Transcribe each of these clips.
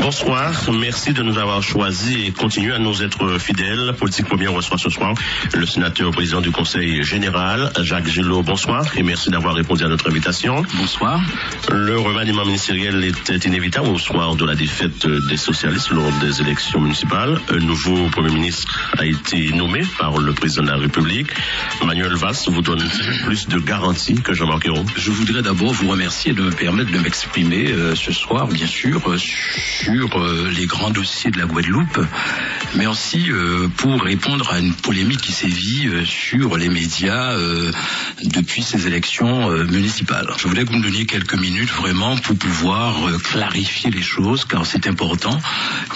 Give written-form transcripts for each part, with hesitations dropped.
Bonsoir, merci de nous avoir choisis et continuez à nous être fidèles. Politique Première reçoit ce soir le sénateur président du Conseil général, Jacques Gillot. Bonsoir et merci d'avoir répondu à notre invitation. Bonsoir. Le remaniement ministériel était inévitable au soir de la défaite des socialistes lors des élections municipales. Un nouveau Premier ministre a été nommé par le président de la République. Manuel Valls vous donne plus de garanties que Jean-Marc Ayrault. Je voudrais d'abord vous remercier de me permettre de m'exprimer ce soir, bien sûr, sur les grands dossiers de la Guadeloupe, mais aussi pour répondre à une polémique qui sévit sur les médias depuis ces élections municipales. Je voulais que vous me donniez quelques minutes vraiment pour pouvoir clarifier les choses, car c'est important,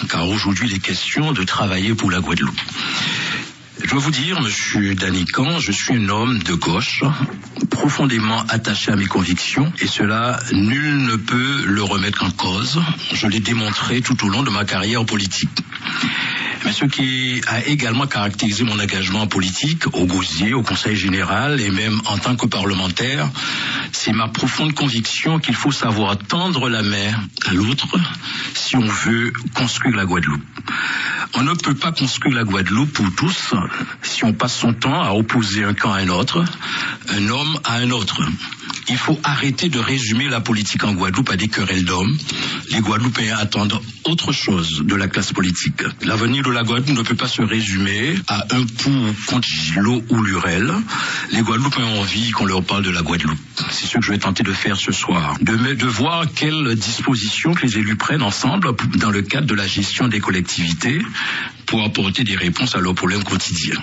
car aujourd'hui il est question de travailler pour la Guadeloupe. Je dois vous dire, monsieur Danican, je suis un homme de gauche, profondément attaché à mes convictions, et cela, nul ne peut le remettre en cause. Je l'ai démontré tout au long de ma carrière politique. Mais ce qui a également caractérisé mon engagement politique, au Gosier, au Conseil général et même en tant que parlementaire, c'est ma profonde conviction qu'il faut savoir tendre la main à l'autre si on veut construire la Guadeloupe. On ne peut pas construire la Guadeloupe pour tous si on passe son temps à opposer un camp à un autre, un homme à un autre. Il faut arrêter de résumer la politique en Guadeloupe à des querelles d'hommes. Les Guadeloupéens attendent autre chose de la classe politique. L'avenir de la Guadeloupe ne peut pas se résumer à un pour contre Gillot ou Lurel. Les Guadeloupéens ont envie qu'on leur parle de la Guadeloupe. C'est ce que je vais tenter de faire ce soir. De voir quelles dispositions que les élus prennent ensemble dans le cadre de la gestion des collectivités pour apporter des réponses à leurs problèmes quotidiens.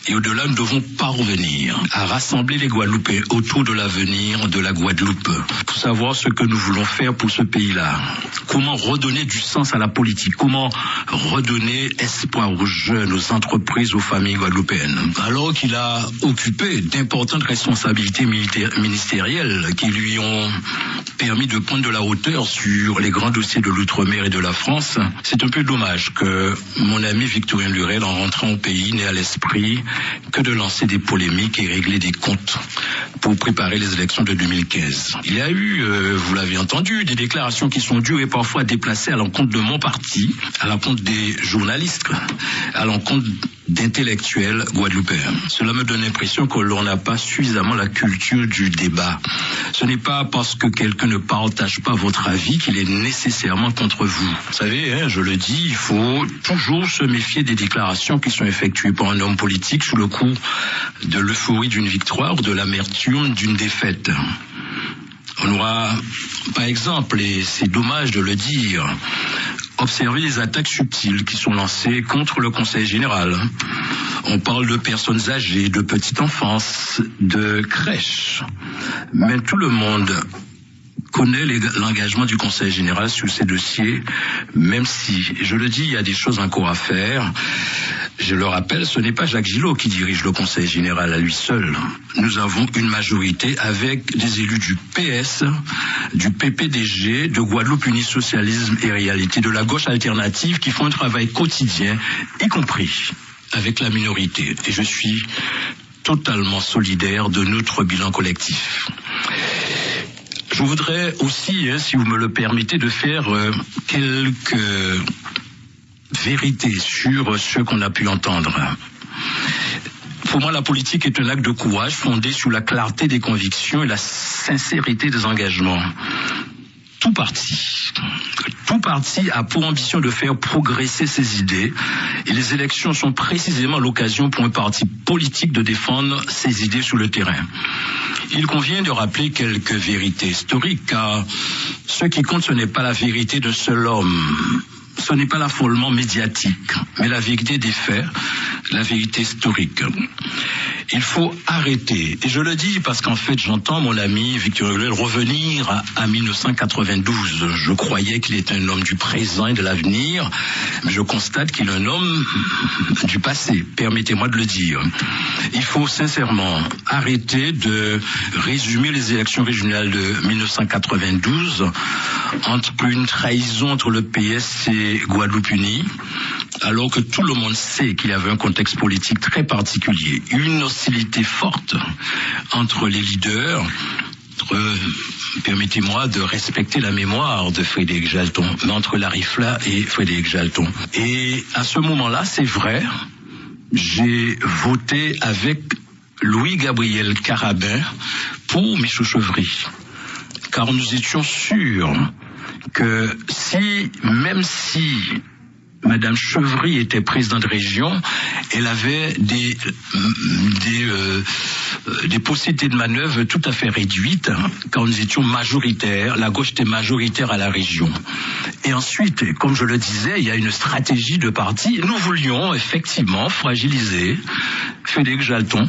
Et au-delà, nous devons parvenir à rassembler les Guadeloupéens autour de l'avenir de la Guadeloupe pour savoir ce que nous voulons faire pour ce pays-là. Comment redonner du sens à la politique? Comment redonner espoir aux jeunes, aux entreprises, aux familles guadeloupéennes? Alors qu'il a occupé d'importantes responsabilités ministérielles qui lui ont permis de prendre de la hauteur sur les grands dossiers de l'outre-mer et de la France, c'est un peu dommage que mon ami Victorien Lurel, en rentrant au pays, n'ait à l'esprit que de lancer des polémiques et régler des comptes pour préparer les élections de 2015. Il y a eu, vous l'avez entendu, des déclarations qui sont dures et parfois déplacées à l'encontre de mon parti, à l'encontre des journalistes, à l'encontre d'intellectuels guadeloupéens. Cela me donne l'impression que l'on n'a pas suffisamment la culture du débat. Ce n'est pas parce que quelqu'un ne partage pas votre avis qu'il est nécessairement contre vous. Vous savez, je le dis, il faut toujours se méfier des déclarations qui sont effectuées par un homme politique sous le coup de l'euphorie d'une victoire ou de l'amertume d'une défaite. On aura, par exemple, et c'est dommage de le dire, observer les attaques subtiles qui sont lancées contre le Conseil général. On parle de personnes âgées, de petite enfance, de crèches. Mais tout le monde connaît l'engagement du Conseil général sur ces dossiers, même si, je le dis, il y a des choses encore à faire. Je le rappelle, ce n'est pas Jacques Gillot qui dirige le Conseil général à lui seul. Nous avons une majorité avec des élus du PS, du PPDG, de Guadeloupe Unie Socialisme et Réalité, de la gauche alternative qui font un travail quotidien, y compris avec la minorité. Et je suis totalement solidaire de notre bilan collectif. Je voudrais aussi, si vous me le permettez, de faire quelques vérités sur ce qu'on a pu entendre. Pour moi, la politique est un acte de courage fondé sur la clarté des convictions et la sincérité des engagements. Tout parti a pour ambition de faire progresser ses idées et les élections sont précisément l'occasion pour un parti politique de défendre ses idées sur le terrain. Il convient de rappeler quelques vérités historiques, car ce qui compte, ce n'est pas la vérité d'un seul homme. Ce n'est pas l'affolement médiatique, mais la vérité des faits, la vérité historique. Il faut arrêter, et je le dis parce qu'en fait j'entends mon ami Victor Lurel revenir à 1992. Je croyais qu'il était un homme du présent et de l'avenir, mais je constate qu'il est un homme du passé, permettez-moi de le dire. Il faut sincèrement arrêter de résumer les élections régionales de 1992 entre une trahison entre le PS et Guadeloupe Unie, alors que tout le monde sait qu'il y avait un contexte politique très particulier, une hostilité forte entre les leaders, permettez-moi de respecter la mémoire de Frédéric Jalton, mais entre Larifla et Frédéric Jalton. Et à ce moment-là, c'est vrai, j'ai voté avec Louis-Gabriel Carabin pour Michel Chevry, car nous étions sûrs que même si Madame Chevry était présidente de région, elle avait des possibilités de manœuvre tout à fait réduites quand nous étions majoritaires. La gauche était majoritaire à la région. Et ensuite, comme je le disais, il y a une stratégie de parti. Nous voulions effectivement fragiliser Frédéric Jalton,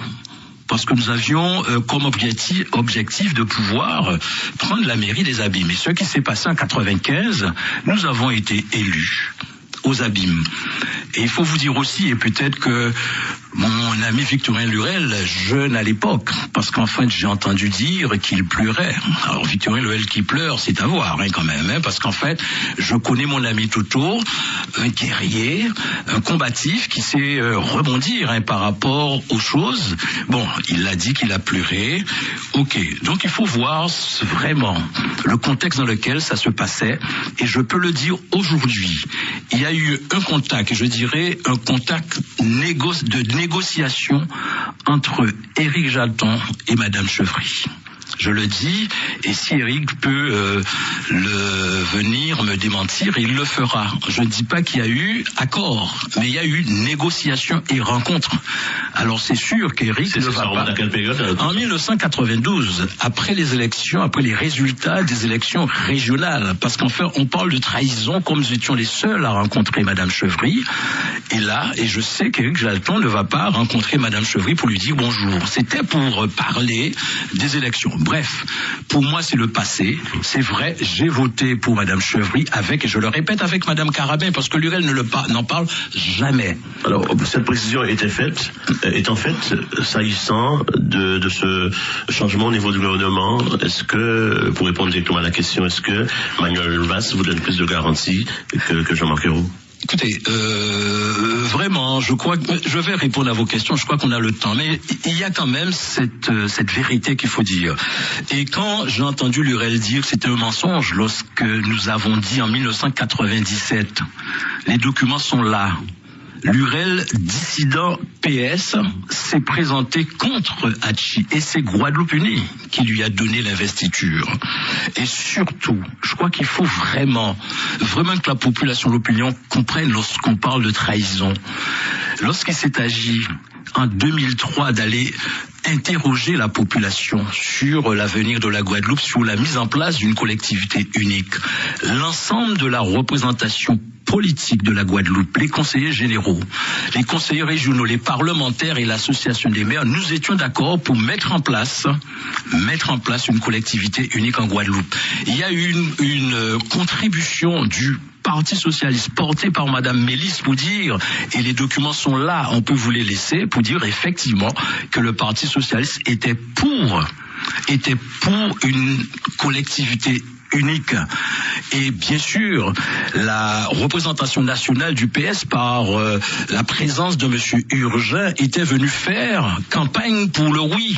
parce que nous avions comme objectif de pouvoir prendre la mairie des Abîmes. Et ce qui s'est passé en 95, nous avons été élus aux Abîmes. Et il faut vous dire aussi, et peut-être que mon ami Victorin Lurel, jeune à l'époque, parce qu'en fait j'ai entendu dire qu'il pleurait. Alors Victorin Lurel qui pleure, c'est à voir quand même, parce qu'en fait je connais mon ami Toto, un guerrier, un combatif qui sait rebondir par rapport aux choses. Bon, il a dit qu'il a pleuré. Ok, donc il faut voir vraiment le contexte dans lequel ça se passait. Et je peux le dire aujourd'hui, il y a eu un contact, je dirais un contact de négociation entre Éric Jalton et Madame Chevry. Je le dis, et si Éric peut venir me démentir, il le fera. Je ne dis pas qu'il y a eu accord, mais il y a eu négociation et rencontre. Alors c'est sûr qu'Éric ne va pas. À quelle période? En 1992, après les élections, après les résultats des élections régionales, parce qu'en fait on parle de trahison comme nous étions les seuls à rencontrer Madame Chevry. Et là, et je sais qu'Éric Jalton ne va pas rencontrer Madame Chevry pour lui dire bonjour. C'était pour parler des élections. Bref, pour moi c'est le passé. C'est vrai, j'ai voté pour Madame Chevry avec, et je le répète, avec Madame Carabin, parce que Lurel n'en parle jamais. Alors, cette précision étant faite, s'agissant de ce changement au niveau du gouvernement, est-ce que, pour répondre directement à la question, est-ce que Manuel Valls vous donne plus de garanties que Jean-Marc Ayrault? Écoutez, vraiment, je crois que je vais répondre à vos questions. Je crois qu'on a le temps, mais il y a quand même cette vérité qu'il faut dire. Et quand j'ai entendu Lurel dire que c'était un mensonge, lorsque nous avons dit en 1997, les documents sont là. Lurel, dissident PS, s'est présenté contre Hachi, et c'est Guadeloupe Unie qui lui a donné l'investiture. Et surtout, je crois qu'il faut vraiment que la population, l'opinion comprenne lorsqu'on parle de trahison. Lorsqu'il s'est agi en 2003 d'aller interroger la population sur l'avenir de la Guadeloupe, sur la mise en place d'une collectivité unique, l'ensemble de la représentation politique de la Guadeloupe, les conseillers généraux, les conseillers régionaux, les parlementaires et l'association des maires, nous étions d'accord pour mettre en place une collectivité unique en Guadeloupe. Il y a eu une contribution du Parti socialiste porté par Madame Mélis pour dire, et les documents sont là, on peut vous les laisser, pour dire effectivement que le Parti socialiste était pour une collectivité unique. Et bien sûr, la représentation nationale du PS par la présence de Monsieur Urgin était venue faire campagne pour le oui.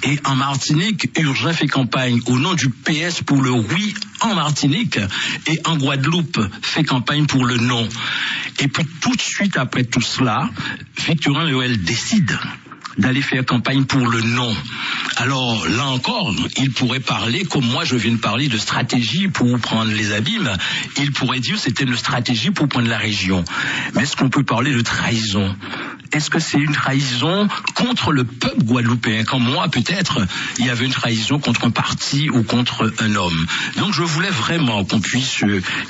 Et en Martinique, Urgin fait campagne au nom du PS pour le oui en Martinique, et en Guadeloupe fait campagne pour le non. Et puis tout de suite après tout cela, Victorin Lurel décide d'aller faire campagne pour le non. Alors là encore, il pourrait parler, comme moi je viens de parler, de stratégie pour prendre les Abîmes. Il pourrait dire que c'était une stratégie pour prendre la région. Mais est-ce qu'on peut parler de trahison ? Est-ce que c'est une trahison contre le peuple guadeloupéen? Comme moi, peut-être, il y avait une trahison contre un parti ou contre un homme. Donc je voulais vraiment qu'on puisse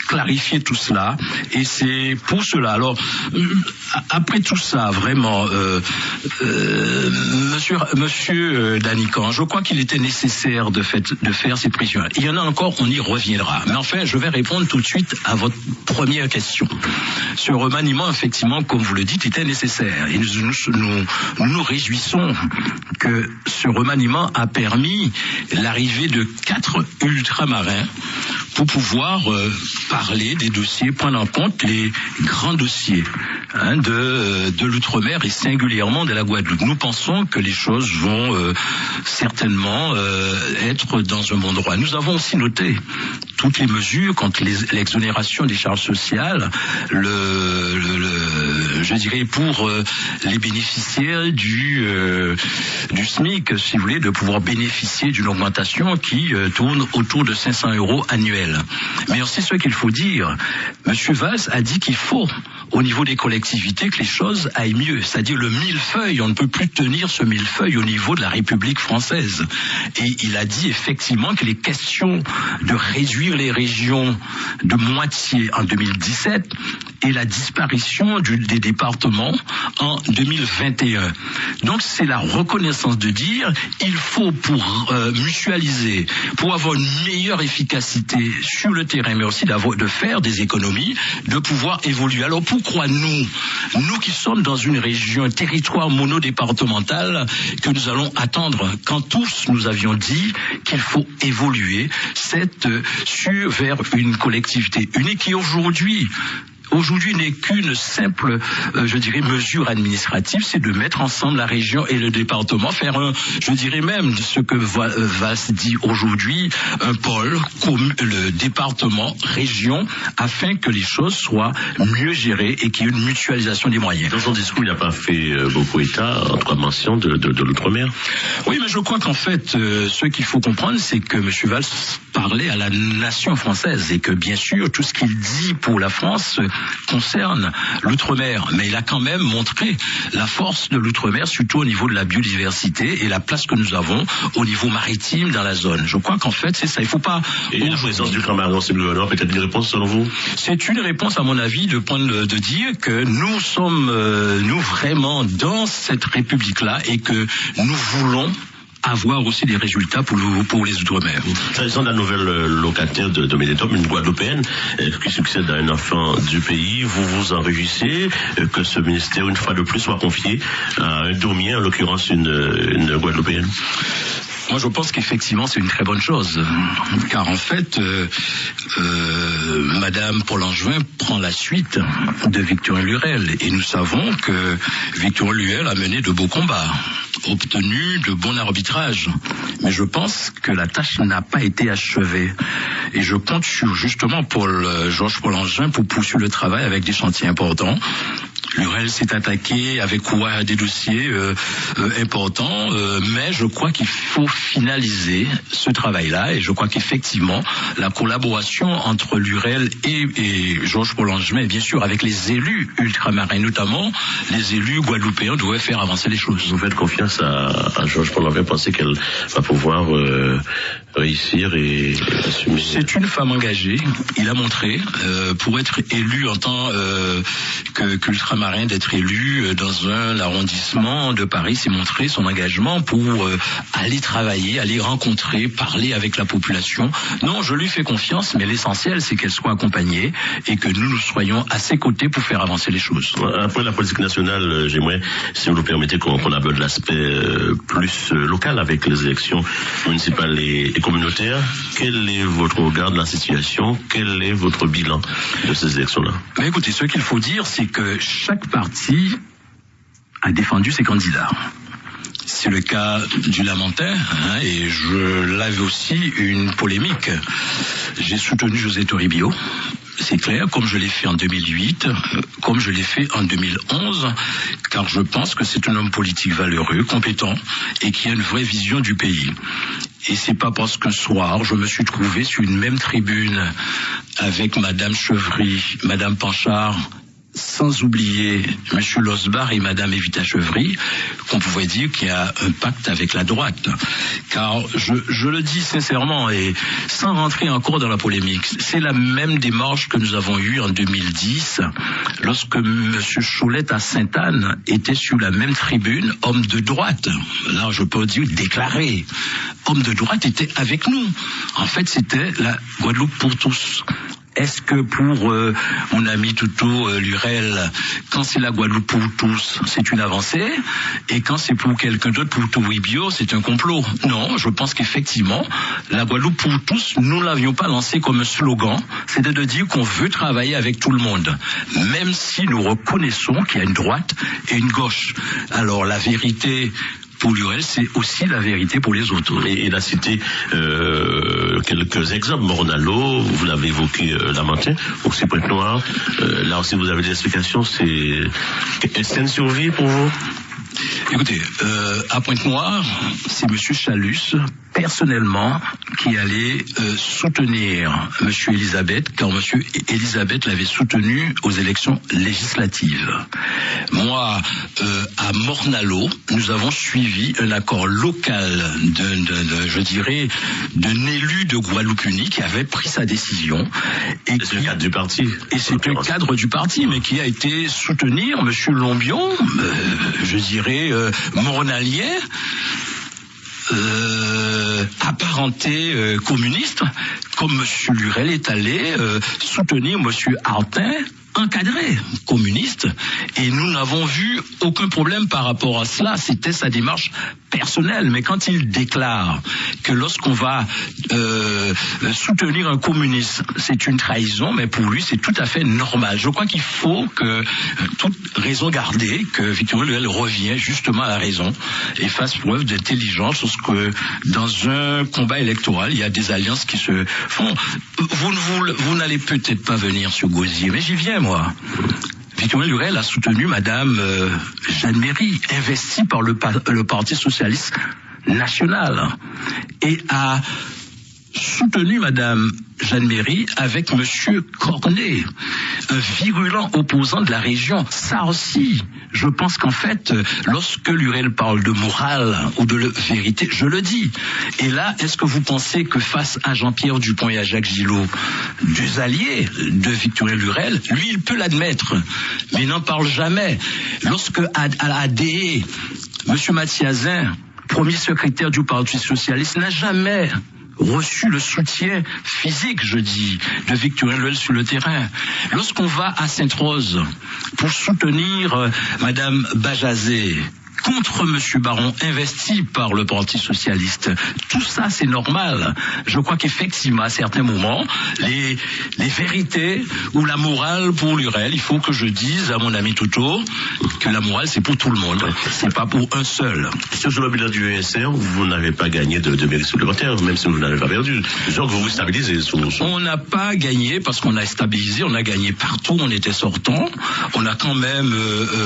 clarifier tout cela. Et c'est pour cela. Alors, après tout ça, vraiment, Monsieur Danican, je crois qu'il était nécessaire de faire ces prises. Il y en a encore, on y reviendra. Mais enfin, je vais répondre tout de suite à votre première question. Ce remaniement, effectivement, comme vous le dites, était nécessaire. Et nous réjouissons que ce remaniement a permis l'arrivée de 4 ultramarins pour pouvoir parler des dossiers, prendre en compte les grands dossiers de l'outre-mer et singulièrement de la Guadeloupe. Nous pensons que les choses vont certainement être dans un bon droit. Nous avons aussi noté toutes les mesures contre l'exonération des charges sociales, je dirais pour les bénéficiaires du SMIC, si vous voulez, de pouvoir bénéficier d'une augmentation qui tourne autour de 500 € annuels. Mais aussi ce qu'il faut dire, M. Valls a dit qu'il faut, au niveau des collectivités, que les choses aillent mieux. C'est-à-dire le millefeuille, on ne peut plus tenir ce millefeuille au niveau de la République française. Et il a dit effectivement qu'il est question de réduire les régions de moitié en 2017 et la disparition des départements en 2021. Donc c'est la reconnaissance de dire il faut pour mutualiser, pour avoir une meilleure efficacité sur le terrain, mais aussi de faire des économies, de pouvoir évoluer. Alors pourquoi nous qui sommes dans une région, un territoire monodépartemental, que nous allons attendre quand tous nous avions dit qu'il faut évoluer vers une collectivité unique qui aujourd'hui n'est qu'une simple, je dirais, mesure administrative, c'est de mettre ensemble la région et le département, faire je dirais même ce que Valls dit aujourd'hui, un pôle, le département, région, afin que les choses soient mieux gérées et qu'il y ait une mutualisation des moyens. Dans son discours, il n'a pas fait beaucoup état, en tout cas mention de l'outre-mer. Oui, mais je crois qu'en fait, ce qu'il faut comprendre, c'est que M. Valls parlait à la nation française et que bien sûr, tout ce qu'il dit pour la France concerne l'outre-mer, mais il a quand même montré la force de l'outre-mer, surtout au niveau de la biodiversité et la place que nous avons au niveau maritime dans la zone. Je crois qu'en fait, c'est ça. Il faut pas... Et la présence d'ultramarins dans ces bleu nord, peut-être une réponse selon vous? C'est une réponse, à mon avis, de dire que nous sommes, nous vraiment dans cette République-là et que nous voulons avoir aussi des résultats pour les Outre-mer. S'agissant de la nouvelle locataire de Médétom, une Guadeloupéenne qui succède à un enfant du pays, vous vous en réjouissez que ce ministère, une fois de plus, soit confié à un Daumier, en l'occurrence une Guadeloupéenne? Moi, je pense qu'effectivement, c'est une très bonne chose. Car en fait, Madame Paul-Angevin prend la suite de Victorine Lurel. Et nous savons que Victorine Lurel a mené de beaux combats, obtenu de bons arbitrages. Mais je pense que la tâche n'a pas été achevée. Et je compte sur justement Georges Paul-Angevin pour poursuivre le travail avec des chantiers importants. Lurel s'est attaqué avec courage à des dossiers importants, mais je crois qu'il faut finaliser ce travail-là et je crois qu'effectivement la collaboration entre Lurel et Georges Paul-Angevin, et bien sûr avec les élus ultramarins, notamment les élus guadeloupéens, doivent faire avancer les choses. Vous faites confiance à Georges Paul-Angevin, pensez qu'elle va pouvoir réussir et assumer? C'est une femme engagée, il a montré, pour être élu en tant qu'ultramarin, d'être élu dans l'arrondissement de Paris, c'est montrer son engagement pour aller travailler, aller rencontrer, parler avec la population. Non, je lui fais confiance, mais l'essentiel, c'est qu'elle soit accompagnée et que nous soyons à ses côtés pour faire avancer les choses. Après la politique nationale, j'aimerais, si vous nous permettez, qu'on aborde l'aspect plus local avec les élections municipales et communautaires. Quel est votre regard de la situation? Quel est votre bilan de ces élections-là? Mais écoutez, ce qu'il faut dire, c'est que chaque parti a défendu ses candidats. C'est le cas du Lamentin, et je l'avais aussi une polémique. J'ai soutenu José Toribio, c'est clair, comme je l'ai fait en 2008, comme je l'ai fait en 2011, car je pense que c'est un homme politique valeureux, compétent, et qui a une vraie vision du pays. Et c'est pas parce qu'un soir, je me suis trouvé sur une même tribune avec Madame Chevry, Madame Panchard, sans oublier M. Losbar et Mme Evita Chevry, qu'on pouvait dire qu'il y a un pacte avec la droite. Car je le dis sincèrement et sans rentrer encore dans la polémique, c'est la même démarche que nous avons eue en 2010 lorsque M. Choulette à Sainte-Anne était sur la même tribune, homme de droite. Là, je peux dire déclaré. Homme de droite était avec nous. En fait, c'était la Guadeloupe pour tous. Est-ce que pour mon ami Toto Lurel, quand c'est la Guadeloupe pour tous, c'est une avancée, et quand c'est pour quelqu'un d'autre, pour Toribio, c'est un complot? Non, je pense qu'effectivement, la Guadeloupe pour tous, nous l'avions pas lancé comme un slogan, c'était de dire qu'on veut travailler avec tout le monde, même si nous reconnaissons qu'il y a une droite et une gauche. Alors la vérité pour Lurel, c'est aussi la vérité pour les autres. Et il a cité quelques exemples. Mornalo, vous l'avez évoqué la matin, aussi Pointe-Noire. Là aussi, vous avez des explications. Est-ce une survie pour vous? Écoutez, à Pointe-Noire, c'est M. Chalus, personnellement, qui allait soutenir M. Elisabeth, quand M. Elisabeth l'avait soutenu aux élections législatives. Moi, à Mornalo, nous avons suivi un accord local je dirais, d'un élu de Guadeloupe-Unie qui avait pris sa décision. Et c'est le cadre du parti. Et c'est un cadre du parti, mais qui a été soutenir M. Lombion, je dirais, mornalien, apparenté communiste, comme M. Lurel est allé soutenir M. Artin, encadré communiste, et nous n'avons vu aucun problème par rapport à cela. C'était sa démarche personnelle. Mais quand il déclare que lorsqu'on va soutenir un communiste, c'est une trahison, mais pour lui c'est tout à fait normal. Je crois qu'il faut que toute raison gardée, que Victor Lurel revienne justement à la raison et fasse preuve d'intelligence, parce que dans un combat électoral, il y a des alliances qui se font. Vous n'allez peut-être pas venir sur Gosier, mais j'y viens moi. Victor Lurel a soutenu Madame Jeanne Méry, investie par le Parti socialiste national, et a soutenu Madame Jeanne Méry avec Monsieur Cornet, un virulent opposant de la région. Ça aussi, je pense qu'en fait, lorsque Lurel parle de morale ou de vérité, je le dis. Et là, est-ce que vous pensez que face à Jean-Pierre Dupont et à Jacques Gillot, deux alliés de Victor Lurel, lui, il peut l'admettre, mais il n'en parle jamais. Lorsque à la ADE, Monsieur Mathiazin, premier secrétaire du Parti socialiste, n'a jamais reçu le soutien physique, je dis, de Victor Lurel sur le terrain. Lorsqu'on va à Sainte-Rose pour soutenir Madame Bajazet contre M. Baron, investi par le Parti socialiste, tout ça c'est normal. Je crois qu'effectivement, à certains moments, les vérités ou la morale pour Lurel, il faut que je dise à mon ami Toto que la morale c'est pour tout le monde, c'est pas pour un seul. Sur le bilan du ESR, vous n'avez pas gagné de mérite supplémentaire, même si vous n'avez pas perdu. Disons que vous vous stabilisez. On n'a pas gagné parce qu'on a stabilisé, on a gagné partout, on était sortant. On a quand même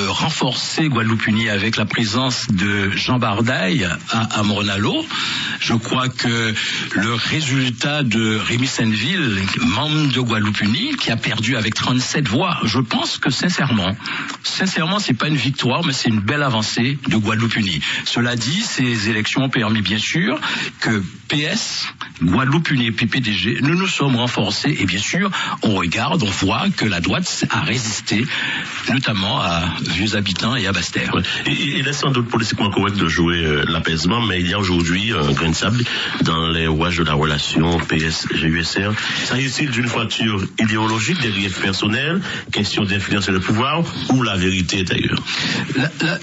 renforcé Guadeloupe-Unie avec la présence de Jean Bardaille à Mornalo. Je crois que le résultat de Rémi Senneville, membre de Guadeloupe-Unie, qui a perdu avec 37 voix, je pense que sincèrement, c'est pas une victoire, mais c'est une belle avancée de Guadeloupe-Unie. Cela dit, ces élections ont permis bien sûr que PS, Guadeloupe-Unie et PPDG, nous nous sommes renforcés, et bien sûr, on regarde, on voit que la droite a résisté, notamment à Vieux Habitants et à Basse-Terre. Il est sans doute politiquement correct de jouer l'apaisement, mais il y a aujourd'hui un grain de sable dans les rouages de la relation PS-GUSR. S'agit-il d'une fracture idéologique, des griefs personnels, question d'influencer le pouvoir, ou la vérité est ailleurs?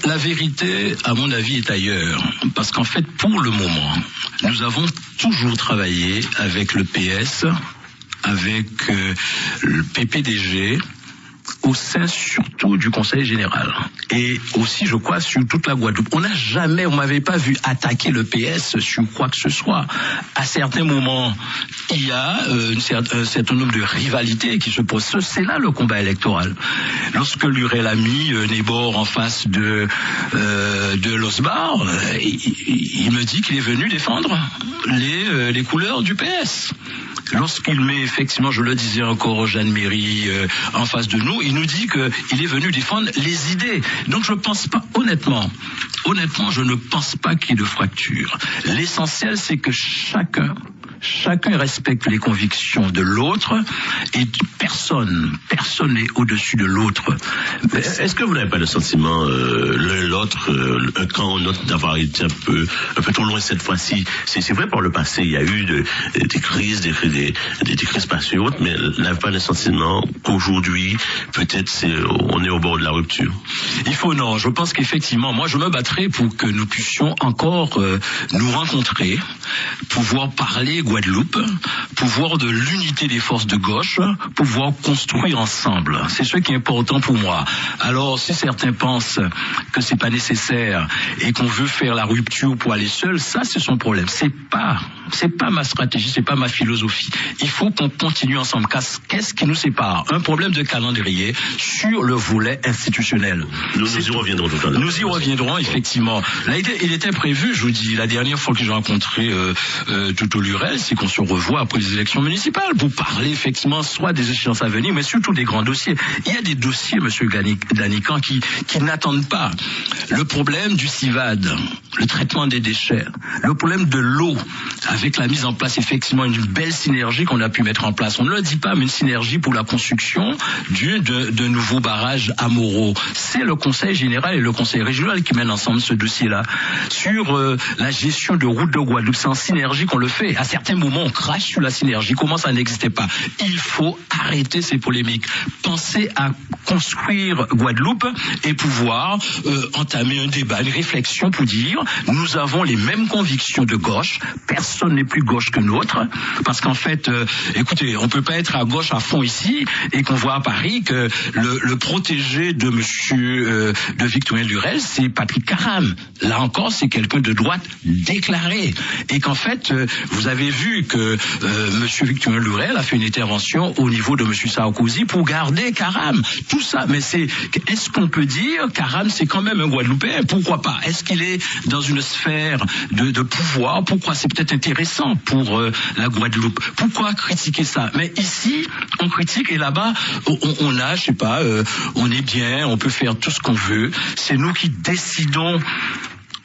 La vérité, à mon avis, est ailleurs. Parce qu'en fait, pour le moment, nous avons toujours travaillé avec le PS, avec le PPDG, au sein surtout du Conseil général. Et aussi, je crois, sur toute la Guadeloupe. On m'avait pas vu attaquer le PS sur quoi que ce soit. À certains moments, il y a un certain nombre de rivalités qui se posent. C'est là le combat électoral. Lorsque Lurel a mis Nebor en face de l'Osbar, il me dit qu'il est venu défendre les couleurs du PS. Lorsqu'il met effectivement, je le disais encore, Jeanne Méry en face de nous, il nous dit qu'il est venu défendre les idées. Donc je pense pas, honnêtement, je ne pense pas qu'il y ait de fracture. L'essentiel, c'est que chacun chacun respecte les convictions de l'autre et personne n'est au-dessus de l'autre. Est-ce que vous n'avez pas le sentiment, l'un l'autre, un camp ou l'autre, d'avoir été un peu trop loin cette fois-ci? C'est vrai, par le passé, il y a eu des crises, des crises passées hautes, mais n'avez pas le sentiment qu'aujourd'hui, peut-être on est au bord de la rupture? Non, je pense qu'effectivement, moi je me battrai pour que nous puissions encore nous rencontrer, pouvoir parler Guadeloupe, pouvoir de l'unité des forces de gauche, pouvoir construire ensemble. C'est ce qui est important pour moi. Alors, si certains pensent que c'est pas nécessaire et qu'on veut faire la rupture pour aller seul, ça c'est son problème. C'est pas ma stratégie, c'est pas ma philosophie. Il faut qu'on continue ensemble. Qu'est-ce qui nous sépare? Un problème de calendrier sur le volet institutionnel. Nous y reviendrons tout à l'heure. Nous y reviendrons, effectivement. Là, il était prévu, je vous dis, la dernière fois que j'ai rencontré Toto Lurel, c'est qu'on se revoit après les élections municipales pour parler, effectivement, soit des échéances à venir, mais surtout des grands dossiers. Il y a des dossiers, monsieur Danican, qui n'attendent pas. Le problème du CIVAD, le traitement des déchets, le problème de l'eau, avec la mise en place, effectivement, une belle synergie qu'on a pu mettre en place. On ne le dit pas, mais une synergie pour la construction de nouveaux barrages à Moreau. C'est le Conseil général et le Conseil régional qui mènent ensemble ce dossier-là. Sur la gestion de routes de Guadeloupe, c'est en synergie qu'on le fait. À certains moments, on crache sur la synergie. Comment ça n'existait pas? Il faut arrêter ces polémiques. Pensez à construire Guadeloupe et pouvoir entamer un débat, une réflexion pour dire nous avons les mêmes convictions de gauche. Personne n'est plus gauche que nôtre. Parce qu'en fait, écoutez, on peut pas être à gauche à fond ici et qu'on voit à Paris que le protégé de de Victorien Lurel, c'est Patrick Caram. Là encore, c'est quelqu'un de droite déclaré. Et qu'en fait, vous avez vu que monsieur Victorien Lurel a fait une intervention au niveau de monsieur Sarkozy pour garder Caram. Tout ça, mais est-ce qu'on peut dire Caram, c'est quand même un Guadeloupéen? Pourquoi pas? Est-ce qu'il est dans une sphère de pouvoir? Pourquoi? C'est peut-être intéressant pour la Guadeloupe. Pourquoi critiquer ça? Mais ici, on critique et là-bas, on a, je sais pas, on est bien, on peut faire tout ce qu'on veut. C'est nous qui décidons.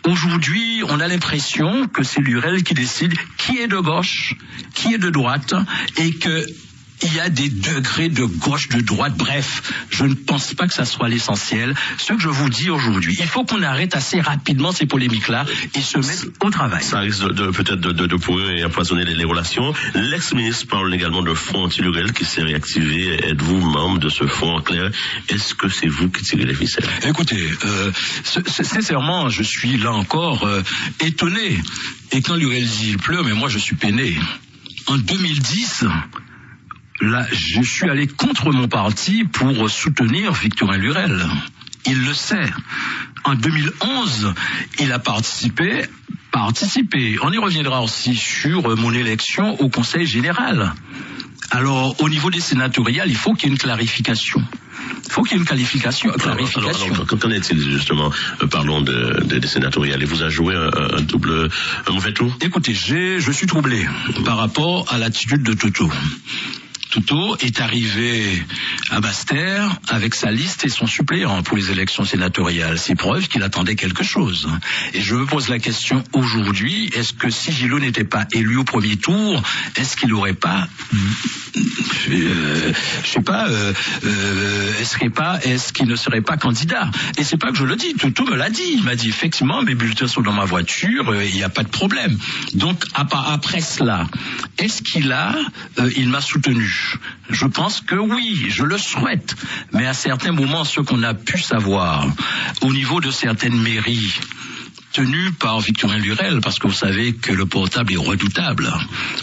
Aujourd'hui, on a l'impression que c'est Lurel qui décide qui est de gauche, qui est de droite, et que il y a des degrés de gauche, de droite, bref, je ne pense pas que ça soit l'essentiel. Ce que je vous dis aujourd'hui, il faut qu'on arrête assez rapidement ces polémiques-là et se mettre au travail. Ça risque peut-être de pourrir et empoisonner les relations. L'ex-ministre parle également de fonds anti-Lurel qui s'est réactivé. Êtes-vous membre de ce fonds en clair? Est-ce que c'est vous qui tirez les ficelles? Écoutez, sincèrement, je suis là encore étonné. Et quand Lurel dit il pleut, mais moi je suis peiné. En 2010... là, je suis allé contre mon parti pour soutenir Victorien Lurel. Il le sait. En 2011, il a participé. On y reviendra aussi sur mon élection au Conseil général. Alors, au niveau des sénatoriales, il faut qu'il y ait une clarification. Clarification. Alors, qu'en est-il justement? Parlons des sénatoriales. Et vous avez joué un mauvais tour? Écoutez, je suis troublé par rapport à l'attitude de Toto. Toto est arrivé à Basse-Terre avec sa liste et son suppléant pour les élections sénatoriales. C'est preuve qu'il attendait quelque chose. Et je me pose la question aujourd'hui, est-ce que si Gillot n'était pas élu au premier tour, est-ce qu'il n'aurait pas, est-ce qu'il ne serait pas candidat? Et c'est pas que je le dis, Toto me l'a dit. Il m'a dit effectivement, mes bulletins sont dans ma voiture, il n'y a pas de problème. Donc après cela, est-ce il m'a soutenu? Je pense que oui, je le souhaite. Mais à certains moments, ce qu'on a pu savoir au niveau de certaines mairies tenues par Victorien Lurel, parce que vous savez que le portable est redoutable,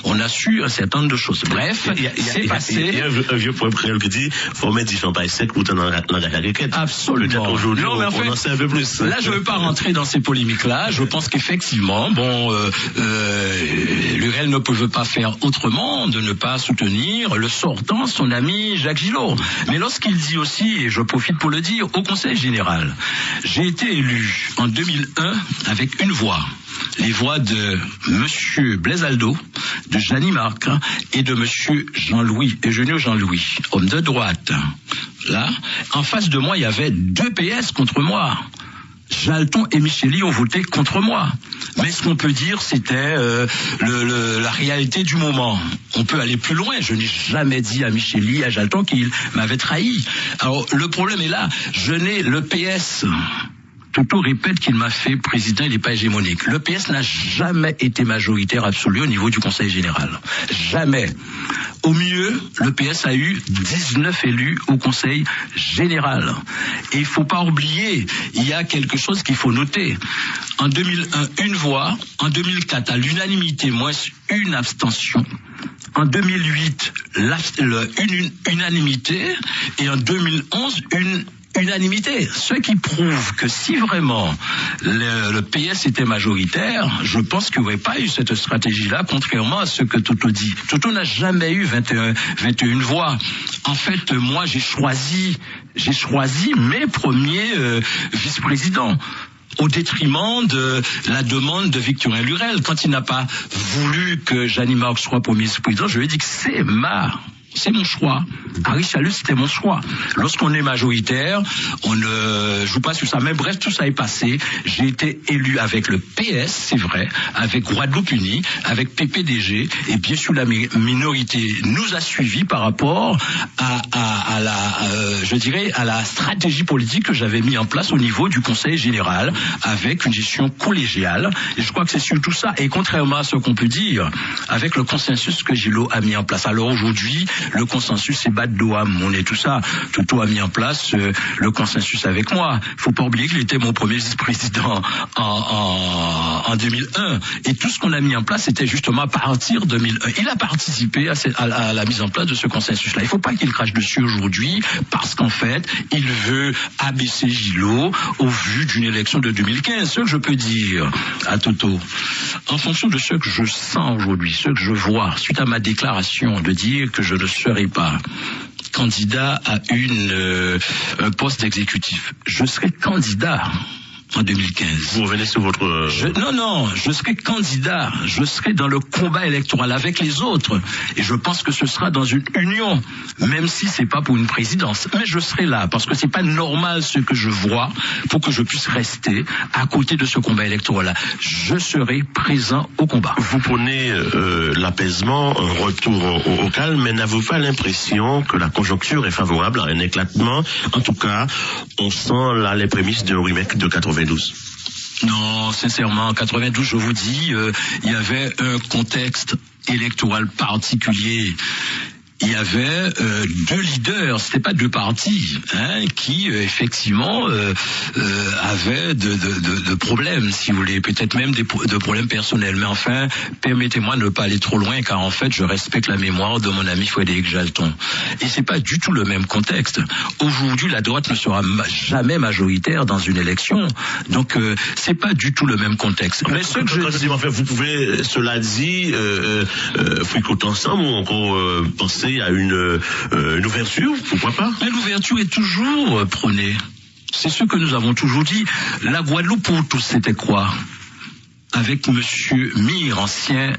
on a su un certain nombre de choses. Bref, c'est passé. Il y a un vieux poème créole qui dit faut mettre du champagne sec ou dans la raquette. Absolument. Peut-être aujourd'hui, on en sait un peu plus. Là, je ne veux pas rentrer dans ces polémiques-là. Je pense qu'effectivement, Lurel ne pouvait pas faire autrement de ne pas soutenir le sortant, son ami Jacques Gillot. Mais lorsqu'il dit aussi, et je profite pour le dire, au Conseil général, j'ai été élu en 2001 avec une voix. Les voix de monsieur Blaise Aldo, de Jeannie Marc et de monsieur Eugenio Jean-Louis, homme de droite. Là, en face de moi, il y avait 2 PS contre moi. Jalton et Micheli ont voté contre moi. Mais ce qu'on peut dire, c'était la réalité du moment. On peut aller plus loin. Je n'ai jamais dit à Micheli, à Jalton qu'il m'avait trahi. Alors, le problème est là. Le PS... Toto répète qu'il m'a fait président, il n'est pas hégémonique. Le PS n'a jamais été majoritaire absolu au niveau du Conseil général. Jamais. Au mieux, le PS a eu 19 élus au Conseil général. Et il ne faut pas oublier, il y a quelque chose qu'il faut noter. En 2001, une voix. En 2004, à l'unanimité, moins une abstention. En 2008, une unanimité. Et en 2011, une unanimité. Ce qui prouve que si vraiment le PS était majoritaire, je pense qu'il n'y aurait pas eu cette stratégie-là, contrairement à ce que Toto dit. Toto n'a jamais eu 21 voix. En fait, moi, j'ai choisi mes premiers vice-présidents, au détriment de la demande de Victorin Lurel. Quand il n'a pas voulu que Jeannie Marx soit premier vice-président, je lui ai dit que c'est mon choix. Harry Chalus, c'était mon choix. Lorsqu'on est majoritaire, on ne joue pas sur ça. Mais bref, tout ça est passé. J'ai été élu avec le PS, c'est vrai, avec Guadeloupe Unie, avec PPDG, et bien sûr la minorité nous a suivis par rapport à la stratégie politique que j'avais mis en place au niveau du Conseil général, avec une gestion collégiale. Et je crois que c'est surtout ça. Et contrairement à ce qu'on peut dire, avec le consensus que Gilot a mis en place. Alors aujourd'hui, le consensus, c'est Bad Doham, on est tout ça. Toto a mis en place le consensus avec moi. Faut pas oublier qu'il était mon premier vice-président en 2001. Et tout ce qu'on a mis en place, c'était justement à partir de 2001. Il a participé à la mise en place de ce consensus-là. Il faut pas qu'il crache dessus aujourd'hui, parce qu'en fait, il veut abaisser Gilot au vu d'une élection de 2015. Ce que je peux dire à Toto, en fonction de ce que je sens aujourd'hui, ce que je vois, suite à ma déclaration de dire que je ne serai pas candidat à un poste exécutif. Je serai candidat en 2015. Vous revenez sur votre... Non, je serai candidat, je serai dans le combat électoral avec les autres, et je pense que ce sera dans une union, même si c'est pas pour une présidence, mais je serai là, parce que c'est pas normal ce que je vois, pour que je puisse rester à côté de ce combat électoral-là. Je serai présent au combat. Vous prenez l'apaisement, un retour au calme, mais n'avez-vous pas l'impression que la conjoncture est favorable à un éclatement? En tout cas, on sent là les prémices d'un remake de 92. Non, sincèrement, en 92, je vous dis, il y avait un contexte électoral particulier. Il y avait deux leaders, c'était pas deux partis, qui effectivement avaient de problèmes, si vous voulez, peut-être même de problèmes personnels. Mais enfin, permettez-moi de ne pas aller trop loin, car en fait, je respecte la mémoire de mon ami Frédéric Jalton. Et c'est pas du tout le même contexte. Aujourd'hui, la droite ne sera jamais majoritaire dans une élection, donc c'est pas du tout le même contexte. Mais ce que je dis, en fait, vous pouvez, cela dit, fricoter ensemble ou encore penser à une ouverture, pourquoi pas? Mais l'ouverture est toujours prônée. C'est ce que nous avons toujours dit. La Guadeloupe pour tous, c'était quoi? Avec Monsieur Mir, ancien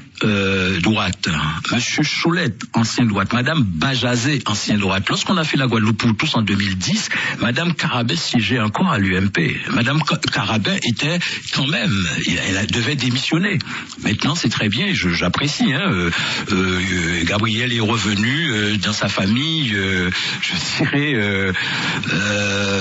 droite, Monsieur Cholette, ancien droite, Madame Bajazé, ancien droite. Lorsqu'on a fait la Guadeloupe pour tous en 2010, Madame Carabin siégeait encore à l'UMP. Madame Carabin était quand même, elle devait démissionner. Maintenant, c'est très bien, j'apprécie. Gabriel est revenu dans sa famille, je dirais,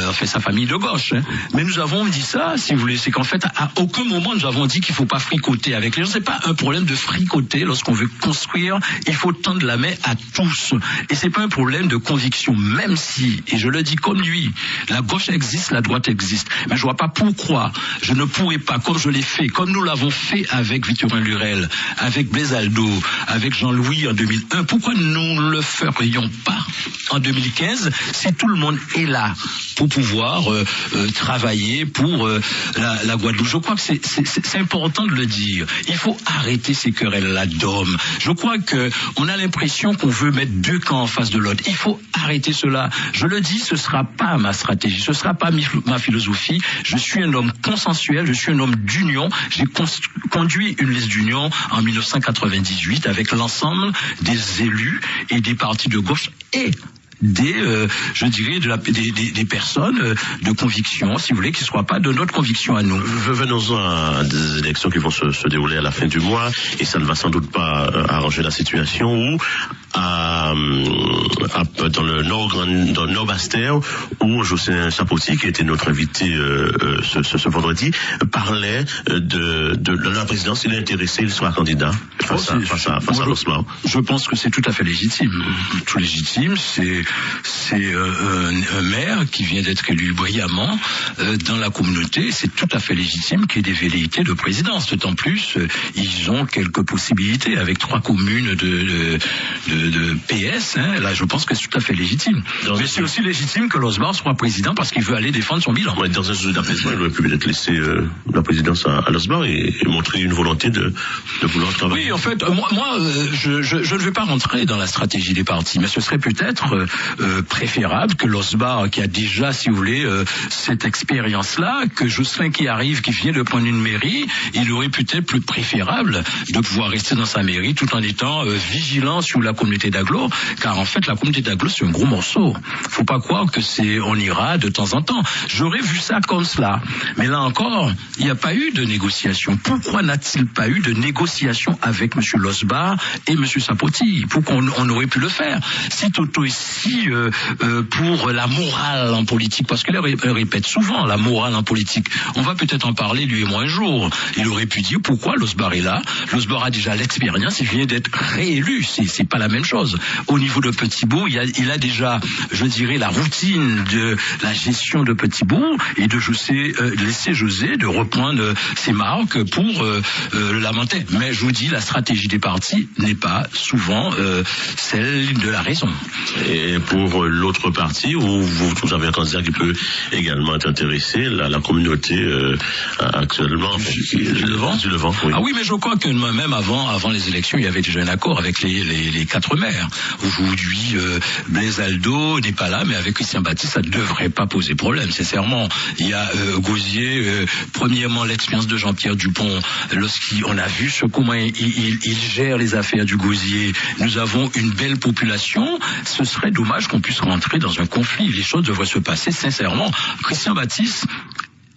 enfin sa famille de gauche. Mais nous avons dit ça, si vous voulez, c'est qu'en fait, à aucun moment nous avons dit qu'il faut pas fricoter avec les gens. C'est pas un problème de fricoter. Lorsqu'on veut construire, il faut tendre la main à tous. Et c'est pas un problème de conviction, même si, et je le dis comme lui, la gauche existe, la droite existe. Mais je vois pas pourquoi je ne pourrais pas, comme je l'ai fait, comme nous l'avons fait avec Victorin Lurel, avec Blaise Aldo, avec Jean-Louis en 2001, pourquoi nous ne le ferions pas en 2015 si tout le monde est là pour pouvoir travailler pour la Guadeloupe? Je crois que c'est important de le dire. Il faut arrêter ces querelles-là d'hommes. Je crois que on a l'impression qu'on veut mettre deux camps en face de l'autre. Il faut arrêter cela. Je le dis, ce sera pas ma stratégie, ce sera pas ma philosophie. Je suis un homme consensuel, je suis un homme d'union. J'ai conduit une liste d'union en 1998 avec l'ensemble des élus et des partis de gauche et je dirais, des personnes de conviction, si vous voulez, qui ne soient pas de notre conviction à nous. Venons-en à des élections qui vont se dérouler à la fin du mois, et ça ne va sans doute pas arranger la situation où, dans le Nord Bastère, où Jocelyn Chapoti, qui était notre invité ce vendredi, parlait de la présidence. Il est intéressé, il soit candidat face à l'Osbar. Je pense que c'est tout à fait légitime. Tout légitime, c'est un maire qui vient d'être élu brillamment dans la communauté. C'est tout à fait légitime qu'il y ait des velléités de présidence. D'autant plus, ils ont quelques possibilités avec 3 communes de PS. Là, je pense que c'est tout à fait légitime. Mais c'est aussi légitime que l'Osbar soit président parce qu'il veut aller défendre son bilan. Ouais, dans un jeu d'apaisement, il aurait pu peut-être laisser la présidence à l'Osbar et montrer une volonté de vouloir travailler. Oui, en fait, moi, je ne vais pas rentrer dans la stratégie des partis, mais ce serait peut-être préférable que l'Osbar, qui a déjà, si vous voulez, cette expérience-là, que Jocelyn qui arrive, qui vient de prendre une mairie, il aurait peut-être plus préférable de pouvoir rester dans sa mairie tout en étant vigilant sur la communauté d'Aglo, car en fait, la communauté d'Aglo, c'est un gros morceau. Faut pas croire que on ira de temps en temps. J'aurais vu ça comme cela. Mais là encore, il n'y a pas eu de négociation. Pourquoi n'a-t-il pas eu de négociation avec M. Losbar et M. Chapoti? Pourquoi on aurait pu le faire? Si Toto ici, pour la morale en politique, parce qu'elle répète souvent la morale en politique, on va peut-être en parler lui et moi un jour. Il aurait pu dire pourquoi Losbar est là. Losbar a déjà l'expérience, il vient d'être réélu. C'est pas la même chose. Au niveau de Petit-Bourg, il a déjà, je dirais, la routine de la gestion de Petit-Bourg et de laisser José de reprendre ses marques pour la monter. Mais je vous dis, la stratégie des partis n'est pas souvent celle de la raison. Et pour l'autre parti, où vous avez un candidat qui peut également être intéressé, la communauté actuellement du Levant, oui. Ah oui, mais je crois que même avant les élections, il y avait déjà un accord avec les 4 maires. Aujourd'hui, Blaise Aldo n'est pas là, mais avec Christian Baptiste, ça ne devrait pas poser problème, sincèrement. Il y a Gosier, premièrement l'expérience de Jean-Pierre Dupont, lorsqu'on a vu comment il gère les affaires du Gosier. Nous avons une belle population. Ce serait dommage qu'on puisse rentrer dans un conflit. Les choses devraient se passer sincèrement. Christian Baptiste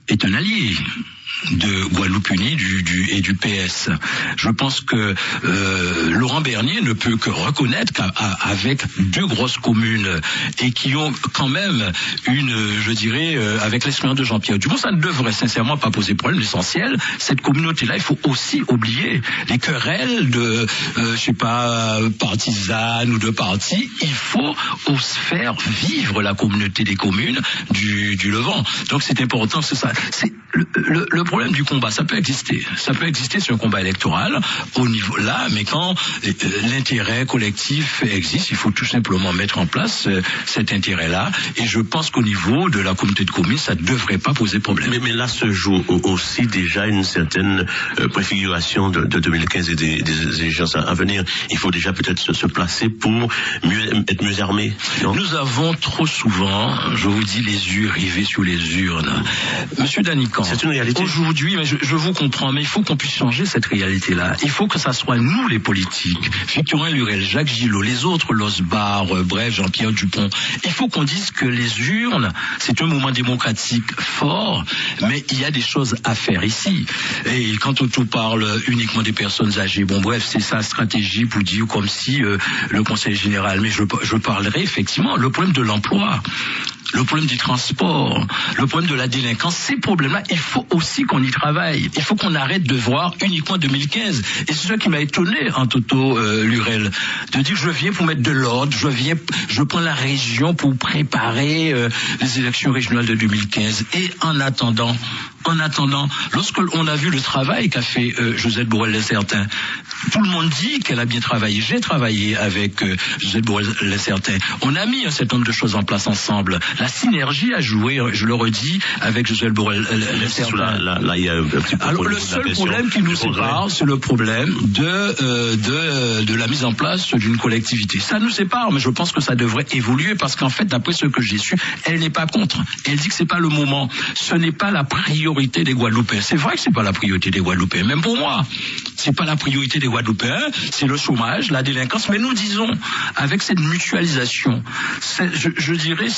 est un allié de Guadeloupe Unie et du PS. Je pense que Laurent Bernier ne peut que reconnaître qu'avec 2 grosses communes et qui ont quand même je dirais, avec l'expérience de Jean-Pierre Dupont, ça ne devrait sincèrement pas poser problème. L'essentiel, cette communauté-là, il faut aussi oublier les querelles de, partisanes ou de partis. Il faut faire vivre la communauté des communes du Levant. Donc c'est important, c'est ça. C'est le problème du combat, ça peut exister. Ça peut exister sur un combat électoral au niveau là, mais quand l'intérêt collectif existe, il faut tout simplement mettre en place cet intérêt-là. Et je pense qu'au niveau de la communauté de communes, ça ne devrait pas poser problème. Mais là se joue aussi déjà une certaine préfiguration de 2015 et des échéances à venir. Il faut déjà peut-être se placer pour être mieux armé. Nous avons trop souvent, je vous dis, les yeux rivés sur les urnes. Monsieur Danican, c'est une réalité. Aujourd'hui, mais je vous comprends, mais il faut qu'on puisse changer cette réalité-là. Il faut que ça soit nous, les politiques, Victorin Lurel, Jacques Gillot, les autres, Losbar, bref, Jean-Pierre Dupont. Il faut qu'on dise que les urnes, c'est un mouvement démocratique fort, mais il y a des choses à faire ici. Et quand on parle uniquement des personnes âgées, bon bref, c'est sa stratégie pour dire comme si le Conseil général, mais je parlerai effectivement, le problème de l'emploi, le problème du transport, le problème de la délinquance, ces problèmes-là, il faut aussi qu'on y travaille. Il faut qu'on arrête de voir uniquement 2015. Et c'est ça qui m'a étonné en Toto Lurel, de dire je viens pour mettre de l'ordre, je prends la région pour préparer les élections régionales de 2015. Et en attendant, lorsque on a vu le travail qu'a fait Josette Borel-Lessertin, tout le monde dit qu'elle a bien travaillé. J'ai travaillé avec Josette Borel-Lessertin. On a mis un certain nombre de choses en place ensemble. La synergie a joué, je le redis, avec Josette Borel-Lessertin. Là, il y a un petit peu. Alors, le seul problème qui nous sépare, c'est le problème de la mise en place d'une collectivité. Ça nous sépare, mais je pense que ça devrait évoluer parce qu'en fait, d'après ce que j'ai su, elle n'est pas contre. Elle dit que c'est pas le moment. Ce n'est pas la priorité priorité des Guadeloupéens. C'est vrai que c'est pas la priorité des Guadeloupéens, même pour moi. C'est pas la priorité des Guadeloupéens, c'est le chômage, la délinquance, mais nous disons, avec cette mutualisation, je dirais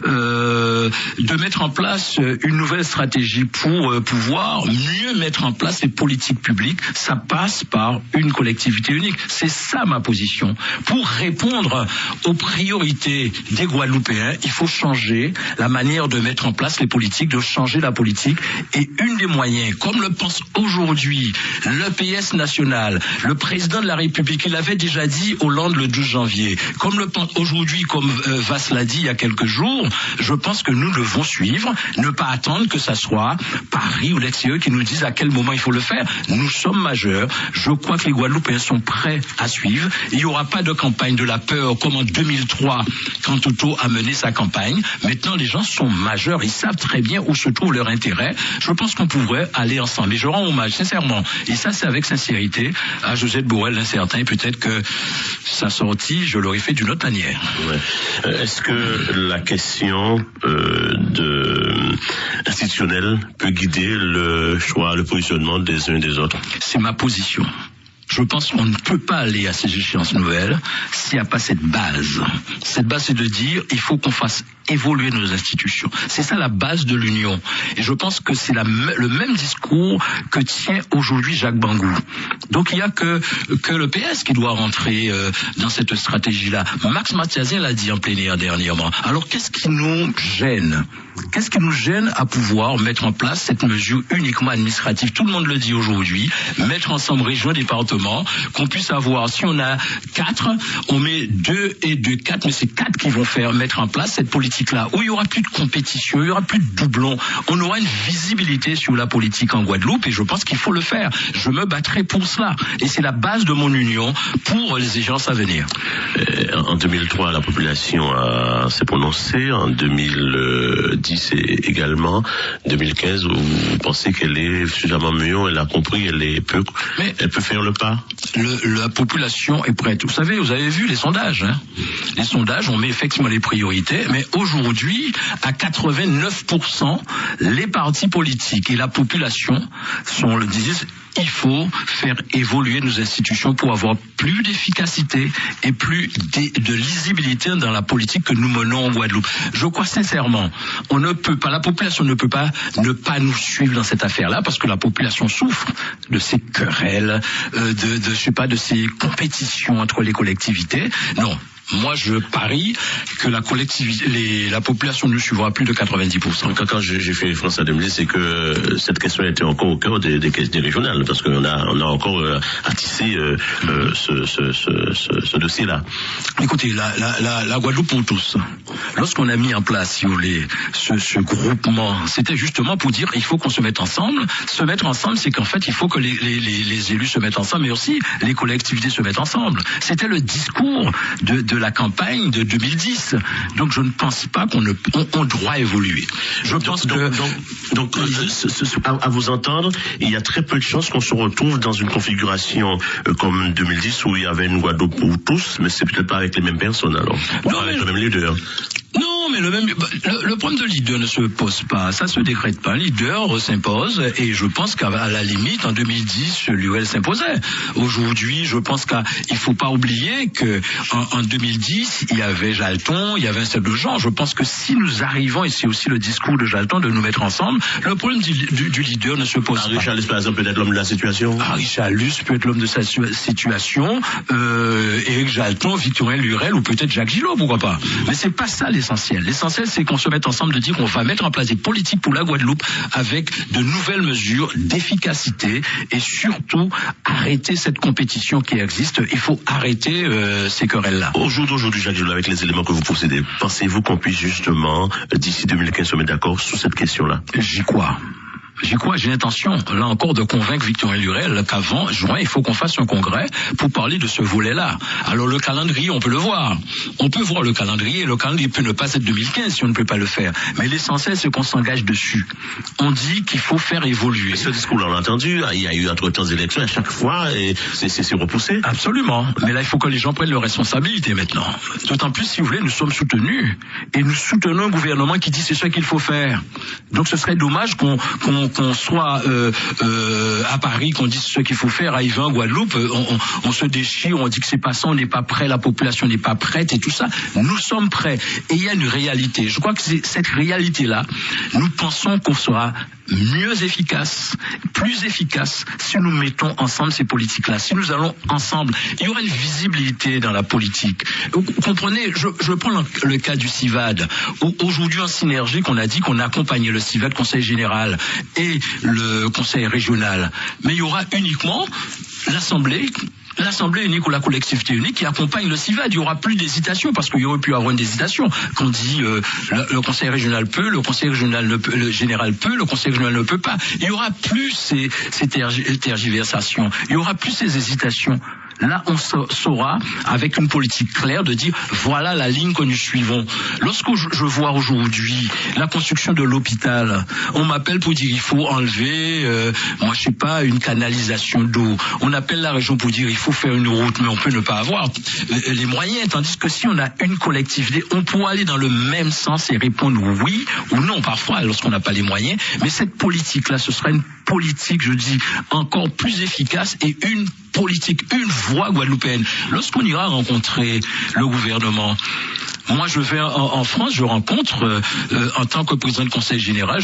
de mettre en place une nouvelle stratégie pour pouvoir mieux mettre en place les politiques publiques, ça passe par une collectivité unique. C'est ça ma position. Pour répondre aux priorités des Guadeloupéens, il faut changer la manière de mettre en place les politiques, de changer la politique. Et une des moyens, comme le pense aujourd'hui le PS national, le président de la République, il avait déjà dit Hollande le 12 janvier, comme le pense aujourd'hui, comme Vasse l'a dit il y a quelques jours, je pense que nous devons suivre, ne pas attendre que ça soit Paris ou l'extérieur qui nous dise à quel moment il faut le faire. Nous sommes majeurs. Je crois que les Guadeloupéens sont prêts à suivre. Il n'y aura pas de campagne de la peur comme en 2003 quand Toto a mené sa campagne. Maintenant, les gens sont majeurs. Ils savent très bien où se trouve leur intérêt. Je pense qu'on pourrait aller ensemble. Et je rends hommage, sincèrement, et ça c'est avec sincérité, à Josette Borrell l'incertain. Peut-être que sa sortie, je l'aurais fait d'une autre manière. Ouais. Est-ce que la question institutionnelle peut guider le choix, le positionnement des uns et des autres? C'est ma position. Je pense qu'on ne peut pas aller à ces échéances nouvelles s'il n'y a pas cette base. Cette base, c'est de dire il faut qu'on fasse évoluer nos institutions. C'est ça la base de l'Union. Et je pense que c'est le même discours que tient aujourd'hui Jacques Bangou. Donc il n'y a que le PS qui doit rentrer dans cette stratégie-là. Max Mathiasien l'a dit en plénière dernièrement. Alors qu'est-ce qui nous gêne? Qu'est-ce qui nous gêne à pouvoir mettre en place cette mesure uniquement administrative? Tout le monde le dit aujourd'hui. Mettre ensemble régions, départements, qu'on puisse avoir, si on a 4, on met 2 et 2, 4, mais c'est 4 qui vont mettre en place cette politique-là, où il n'y aura plus de compétition, il n'y aura plus de doublons. On aura une visibilité sur la politique en Guadeloupe et je pense qu'il faut le faire. Je me battrai pour cela. Et c'est la base de mon union pour les échéances à venir. En 2003, la population s'est prononcée. En 2010 également. 2015, vous pensez qu'elle est suffisamment mûre, elle a compris, elle peut faire le pas? La population est prête. Vous savez, vous avez vu les sondages. Hein. Les sondages, on met effectivement les priorités, mais aujourd'hui, à 89%, les partis politiques et la population disent il faut faire évoluer nos institutions pour avoir plus d'efficacité et plus de lisibilité dans la politique que nous menons en Guadeloupe. Je crois sincèrement, la population ne peut pas ne pas nous suivre dans cette affaire-là parce que la population souffre de ces querelles, de ces compétitions entre les collectivités. Non. Moi, je parie que la population nous suivra plus de 90%. Quand j'ai fait France à 2010, c'est que cette question était encore au cœur des régionales, parce qu'on a encore à tisser ce dossier-là. Écoutez, la Guadeloupe pour tous. Lorsqu'on a mis en place, si vous voulez, ce groupement, c'était justement pour dire il faut qu'on se mette ensemble. Se mettre ensemble, c'est qu'en fait, il faut que les élus se mettent ensemble, mais aussi les collectivités se mettent ensemble. C'était le discours de la campagne de 2010. Donc je ne pense pas qu'on doit évoluer. Je pense à vous entendre, il y a très peu de chances qu'on se retrouve dans une configuration comme 2010 où il y avait une Guadeloupe pour tous, mais c'est peut-être pas avec les mêmes personnes alors. Non, avec le même leader. Non, mais le problème de leader ne se pose pas, ça se décrète pas. Un leader s'impose et je pense qu'à la limite, en 2010, l'UL s'imposait. Aujourd'hui, je pense qu'il faut pas oublier que en 2010, il y avait Jalton, il y avait un certain nombre de gens. Je pense que si nous arrivons, et c'est aussi le discours de Jalton, de nous mettre ensemble, le problème du leader ne se pose pas. Richard Luce, par exemple, peut être l'homme de la situation. Richard Luce peut être l'homme de sa situation. Éric Jalton, Victorien Lurel ou peut-être Jacques Gillot, pourquoi pas. Mais c'est pas ça l'essentiel. L'essentiel, c'est qu'on se mette ensemble de dire qu'on va mettre en place des politiques pour la Guadeloupe avec de nouvelles mesures d'efficacité et surtout arrêter cette compétition qui existe. Il faut arrêter ces querelles-là. Au jour d'aujourd'hui, Jacques Gillot, avec les éléments que vous possédez, pensez-vous qu'on puisse justement, d'ici 2015, se mettre d'accord sur cette question-là? J'y crois. j'ai l'intention, là encore, de convaincre Victorien Lurel qu'avant juin, il faut qu'on fasse un congrès pour parler de ce volet-là. Alors le calendrier, on peut le voir. On peut voir le calendrier peut ne pas être 2015 si on ne peut pas le faire. Mais l'essentiel, c'est qu'on s'engage dessus. On dit qu'il faut faire évoluer. Mais ce discours-là, on l'a entendu, il y a eu entre-temps des élections à chaque fois, et c'est repoussé. Absolument. Mais là, il faut que les gens prennent leurs responsabilités maintenant. D'autant plus, si vous voulez, nous sommes soutenus. Et nous soutenons un gouvernement qui dit c'est ce qu'il faut faire. Donc ce serait dommage qu'on soit à Paris, qu'on dise ce qu'il faut faire, à Yvain, Guadeloupe, on se déchire, on dit que c'est pas ça, on n'est pas prêt, la population n'est pas prête et tout ça. Nous sommes prêts. Et il y a une réalité. Je crois que c'est cette réalité-là, nous pensons qu'on sera mieux efficace, plus efficace si nous mettons ensemble ces politiques-là. Si nous allons ensemble, il y aura une visibilité dans la politique. Vous comprenez, je prends le cas du CIVAD, où aujourd'hui en synergie, qu'on a dit qu'on accompagnait le CIVAD, Conseil général, et le Conseil régional. Mais il y aura uniquement l'Assemblée unique ou la collectivité unique qui accompagne le CIVAD. Il n'y aura plus d'hésitation parce qu'il y aurait pu avoir une hésitation. Qu'on dit le Conseil régional peut, le Conseil régional ne peut, le général peut, le Conseil régional ne peut pas. Il n'y aura plus ces tergiversations. Il n'y aura plus ces hésitations. Là, on saura, avec une politique claire, de dire voilà la ligne que nous suivons. Lorsque je vois aujourd'hui la construction de l'hôpital, on m'appelle pour dire il faut enlever, une canalisation d'eau. On appelle la région pour dire il faut faire une route, mais on peut ne pas avoir les moyens. Tandis que si on a une collectivité, on pourra aller dans le même sens et répondre oui ou non parfois lorsqu'on n'a pas les moyens. Mais cette politique-là, ce sera une politique, je dis, encore plus efficace et une voie guadeloupéenne. Lorsqu'on ira rencontrer le gouvernement, moi je vais en France, je rencontre, en tant que président du Conseil général,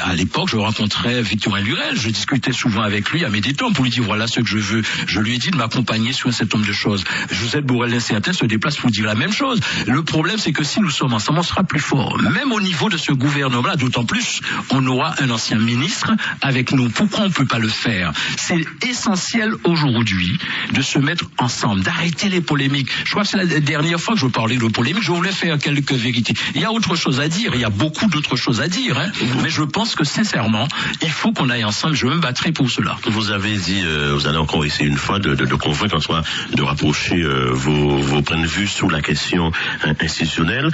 à l'époque, je rencontrais Victorien Lurel, je discutais souvent avec lui à mes détours pour lui dire voilà ce que je veux. Je lui ai dit de m'accompagner sur un certain nombre de choses. Josette Borrell l'incertain se déplace pour dire la même chose. Le problème, c'est que si nous sommes ensemble, on sera plus fort. Même au niveau de ce gouvernement-là, d'autant plus, on aura un ancien ministre avec nous. Pourquoi on ne peut pas le faire? C'est essentiel aujourd'hui de se mettre ensemble, d'arrêter les polémiques. Je crois que c'est la dernière fois que je parlais de polémiques. Je voulais faire quelques vérités. Il y a autre chose à dire, il y a beaucoup d'autres choses à dire, mais je pense que sincèrement, il faut qu'on aille ensemble. Je me battrai pour cela. Vous avez dit, vous allez encore essayer une fois de convaincre, en soi, de rapprocher vos points de vue sur la question institutionnelle.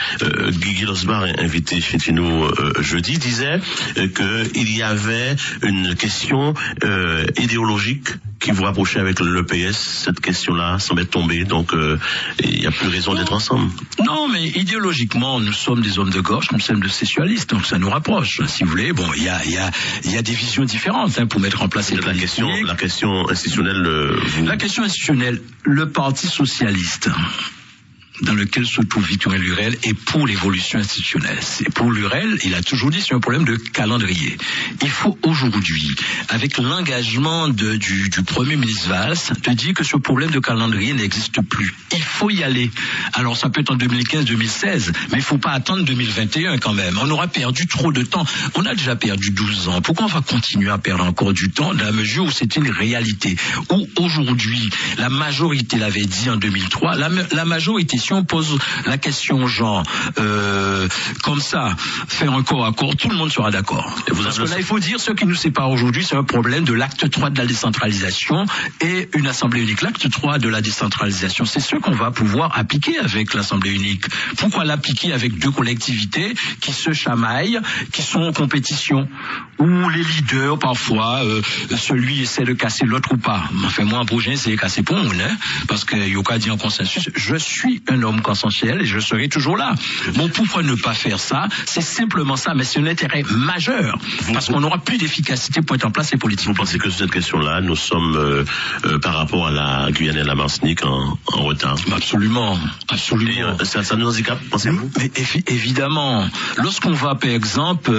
Guy Losbar, invité chez Tino jeudi, disait qu'il y avait une question idéologique qui vous rapprochait avec le PS. Cette question-là semble être tombée, donc il n'y a plus raison d'être ensemble. Non, mais idéologiquement, nous sommes des hommes de gauche, nous sommes des socialistes, donc ça nous rapproche. Si vous voulez, bon, il y a des visions différentes pour mettre en place la question institutionnelle. La question institutionnelle, le Parti socialiste, dans lequel se trouve Victorien Lurel, est pour l'évolution institutionnelle. C'est pour Lurel, il a toujours dit c'est un problème de calendrier. Il faut aujourd'hui, avec l'engagement du Premier ministre Valls, de dire que ce problème de calendrier n'existe plus. Il faut y aller. Alors ça peut être en 2015, 2016, mais il ne faut pas attendre 2021 quand même. On aura perdu trop de temps. On a déjà perdu 12 ans. Pourquoi on va continuer à perdre encore du temps dans la mesure où c'est une réalité? Où aujourd'hui, la majorité l'avait dit en 2003, la majorité, si on pose la question genre comme ça, faire un corps à corps, tout le monde sera d'accord. Parce que là, il faut dire ce qui nous sépare aujourd'hui, c'est un problème de l'acte 3 de la décentralisation et une assemblée unique. L'acte 3 de la décentralisation, c'est ce qu'on va pouvoir appliquer avec l'assemblée unique. Pourquoi l'appliquer avec deux collectivités qui se chamaillent, qui sont en compétition, où les leaders, parfois, celui essaie de casser l'autre ou pas. Enfin, moi, en projet, c'est casser pour moi, parce que Yoka dit en consensus, je suis un homme consensuel et je serai toujours là. Bon, pourquoi ne pas faire ça? C'est simplement ça, mais c'est un intérêt majeur, parce qu'on n'aura plus d'efficacité pour mettre en place ces politiques. Vous pensez que sur cette question-là, nous sommes, par rapport à la Guyane et à la Martinique, en retard? Absolument, absolument. Et, ça nous handicape, pensez-vous? Mais évidemment. Lorsqu'on va, par exemple,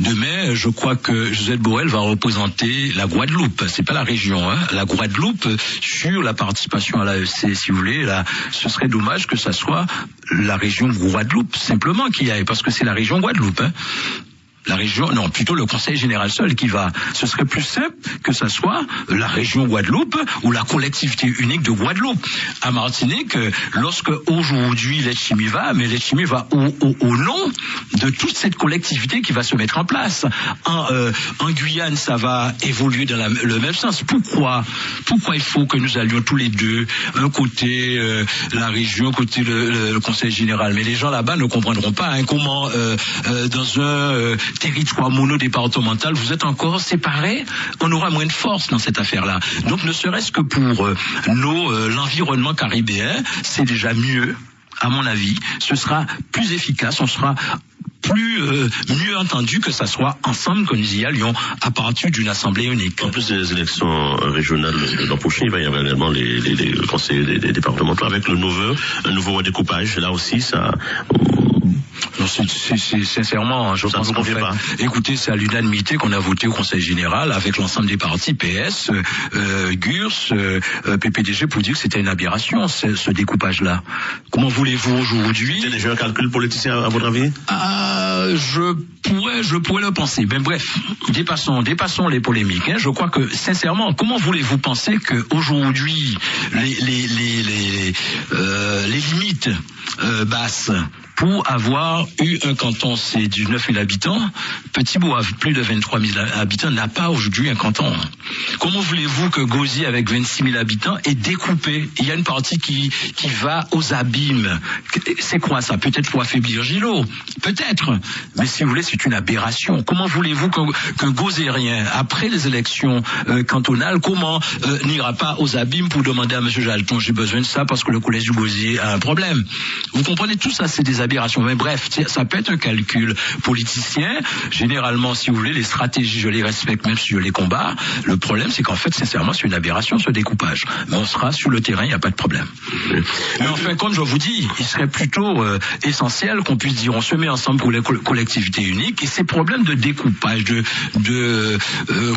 Demain, je crois que Josette Borrell va représenter la Guadeloupe. C'est pas la région, La Guadeloupe sur la participation à l'AEC, si vous voulez. Là, ce serait dommage que ça soit la région Guadeloupe simplement qui aille, parce que c'est la région Guadeloupe. La région, non, plutôt le Conseil général seul qui va. Ce serait plus simple que ça soit la région Guadeloupe ou la collectivité unique de Guadeloupe. À Martinique, lorsque aujourd'hui l'Etchimi va, mais l'Etchimi va au nom de toute cette collectivité qui va se mettre en place. En Guyane, ça va évoluer dans le même sens. Pourquoi il faut que nous allions tous les deux, un côté la région, côté le Conseil général. Mais les gens là-bas ne comprendront pas comment dans un territoire monodépartemental, vous êtes encore séparés, on aura moins de force dans cette affaire-là. Donc ne serait-ce que pour l'environnement caribéen, c'est déjà mieux, à mon avis. Ce sera plus efficace, on sera mieux entendu que ça soit ensemble que nous y allions à partir d'une assemblée unique. En plus des élections régionales l'an prochain, il va y avoir également les conseils des départementaux avec un nouveau redécoupage. Là aussi, ça... Non, c'est sincèrement, je pense qu'on fait. Écoutez, c'est à l'unanimité qu'on a voté au Conseil général avec l'ensemble des partis, PS, GURS, PPDG, pour dire que c'était une aberration, ce découpage-là. Comment voulez-vous aujourd'hui? C'est déjà un calcul politicien, à votre avis? Je pourrais le penser. Mais bref, dépassons les polémiques. Je crois que, sincèrement, comment voulez-vous penser qu'aujourd'hui, les limites basses pour avoir eu un canton, c'est 19 000 habitants, Petit-Bourg, plus de 23 000 habitants, n'a pas aujourd'hui un canton. Comment voulez-vous que Gauzy, avec 26 000 habitants, est découpé? Il y a une partie qui va aux abîmes. C'est quoi ça? Peut-être pour affaiblir Gillot. Peut-être. Mais si vous voulez, c'est une aberration. Comment voulez-vous qu'un Gauzérien, après les élections cantonales, n'ira pas aux abîmes pour demander à M. Jalton, j'ai besoin de ça parce que le collège du Gauzier a un problème? Vous comprenez, tout ça, c'est des aberrations. Mais bref, ça peut être un calcul politicien. Généralement, si vous voulez, les stratégies, je les respecte, même si je les combats. Le problème, c'est qu'en fait, sincèrement, c'est une aberration, ce découpage. Mais on sera sur le terrain, il n'y a pas de problème. Mais enfin, comme je vous dis, il serait plutôt essentiel qu'on puisse dire, on se met ensemble pour les collectivités uniques, et ces problèmes de découpage, de